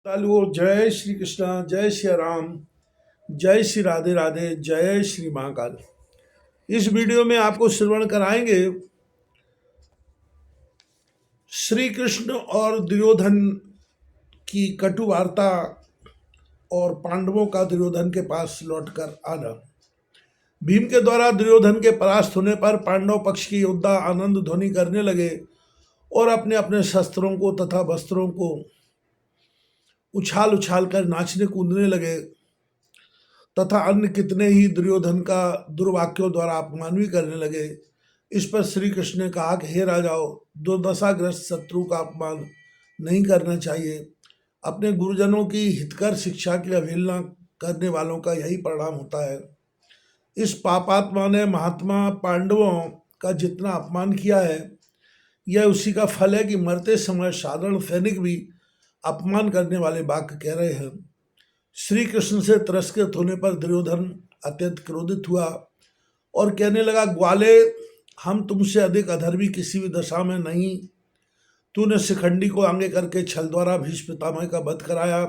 तालुओ जय श्री कृष्णा, जय श्री राम, जय श्री राधे राधे, जय श्री महाकाल। इस वीडियो में आपको श्रवण कराएंगे श्री कृष्ण और दुर्योधन की कटु वार्ता और पांडवों का दुर्योधन के पास लौटकर आना। भीम के द्वारा दुर्योधन के परास्त होने पर पांडव पक्ष के योद्धा आनंद ध्वनि करने लगे और अपने अपने शस्त्रों को तथा वस्त्रों को उछाल उछाल कर नाचने कूदने लगे तथा अन्य कितने ही दुर्योधन का दुर्वाक्यों द्वारा अपमान भी करने लगे। इस पर श्री कृष्ण ने कहा कि हे राजाओं, दुर्दशाग्रस्त शत्रु का अपमान नहीं करना चाहिए। अपने गुरुजनों की हितकर शिक्षा की अवहेलना करने वालों का यही परिणाम होता है। इस पापात्मा ने महात्मा पांडवों का जितना अपमान किया है, यह उसी का फल है कि मरते समय साधारण सैनिक भी अपमान करने वाले वाक्य कह रहे हैं। श्री कृष्ण से तिरस्कृत होने पर दुर्योधन अत्यंत क्रोधित हुआ और कहने लगा, ग्वाले, हम तुमसे अधिक अधर्मी किसी भी दशा में नहीं। तूने शिखंडी को आगे करके छल द्वारा भीष्म पितामह का वध कराया।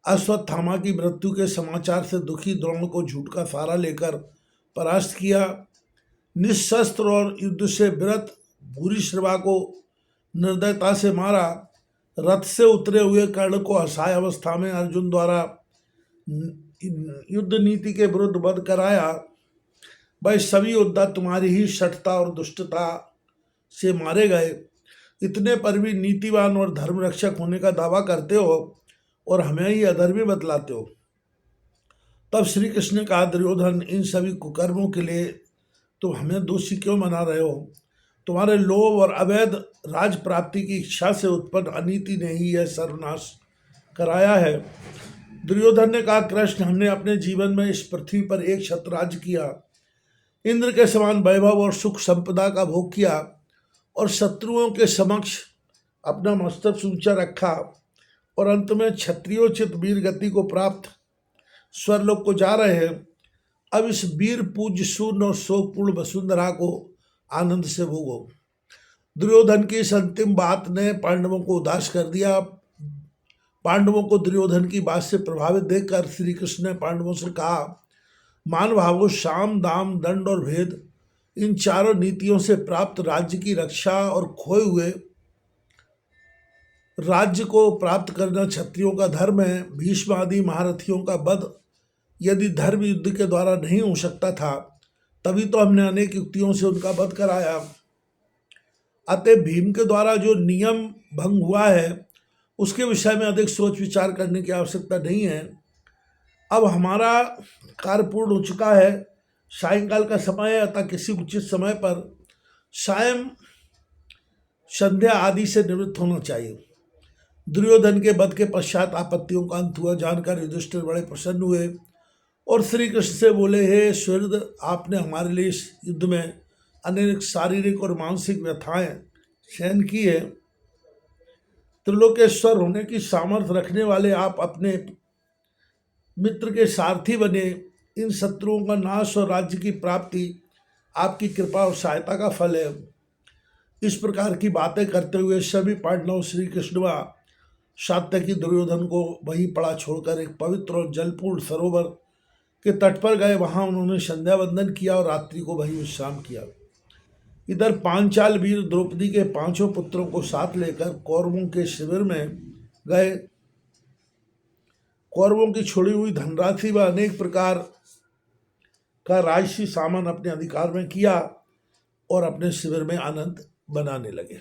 अश्वत्थामा की मृत्यु के समाचार से दुखी द्रोण को झूठ का सहारा लेकर परास्त किया। निशस्त्र और युद्ध से विरत भूरिश्रवा को निर्दयता से मारा। रथ से उतरे हुए कर्ण को असहाय अवस्था में अर्जुन द्वारा युद्ध नीति के विरुद्ध वध कराया। भाई सभी योद्धा तुम्हारी ही शठता और दुष्टता से मारे गए। इतने पर भी नीतिवान और धर्म रक्षक होने का दावा करते हो और हमें ही अधर्मी बतलाते हो। तब श्री कृष्ण ने कहा, दुर्योधन, इन सभी कुकर्मों के लिए तुम हमें दोषी क्यों बना रहे हो? तुम्हारे लोभ और अवैध राज प्राप्ति की इच्छा से उत्पन्न अनीति ने ही यह सर्वनाश कराया है। दुर्योधन ने कहा, कृष्ण, हमने अपने जीवन में इस पृथ्वी पर एक छत्र राज्य किया, इंद्र के समान वैभव और सुख संपदा का भोग किया और शत्रुओं के समक्ष अपना मस्तक ऊंचा रखा और अंत में क्षत्रियोचित वीर गति को प्राप्त स्वर्लोक को जा रहे हैं। अब इस वीर पूज्य शून्य और शोकपूर्ण वसुंधरा को आनंद से भोगो। दुर्योधन की इस अंतिम बात ने पांडवों को उदास कर दिया। पांडवों को दुर्योधन की बात से प्रभावित देखकर श्री कृष्ण ने पांडवों से कहा, मान भावो, साम दाम दंड और भेद, इन चारों नीतियों से प्राप्त राज्य की रक्षा और खोए हुए राज्य को प्राप्त करना क्षत्रियों का धर्म है। भीष्म आदि महारथियों का वध यदि धर्म युद्ध के द्वारा नहीं हो सकता था, तभी तो हमने अनेक युक्तियों से उनका वध कराया। अतः भीम के द्वारा जो नियम भंग हुआ है, उसके विषय में अधिक सोच विचार करने की आवश्यकता नहीं है। अब हमारा कार्य पूर्ण हो चुका है। सायंकाल का समय है, अतः किसी उचित समय पर सायं संध्या आदि से निवृत्त होना चाहिए। दुर्योधन के वध के पश्चात आपत्तियों का अंत हुआ जानकर युधिष्ठिर बड़े प्रसन्न हुए और श्री कृष्ण से बोले, हे सुहृद, आपने हमारे लिए इस युद्ध में अनेक शारीरिक और मानसिक व्यथाएं सहन की है। त्रिलोकेश्वर होने की सामर्थ्य रखने वाले आप अपने मित्र के सारथी बने। इन शत्रुओं का नाश और राज्य की प्राप्ति आपकी कृपा और सहायता का फल है। इस प्रकार की बातें करते हुए सभी पांडव श्री कृष्ण व सात्यकी दुर्योधन को वहीं पड़ा छोड़कर एक पवित्र और जलपूर्ण सरोवर के तट पर गए। वहां उन्होंने संध्या वंदन किया और रात्रि को वहीं विश्राम किया। इधर पांचाल वीर द्रौपदी के पांचों पुत्रों को साथ लेकर कौरवों के शिविर में गए। कौरवों की छोड़ी हुई धनराशि व अनेक प्रकार का राजसी सामान अपने अधिकार में किया और अपने शिविर में आनंद बनाने लगे।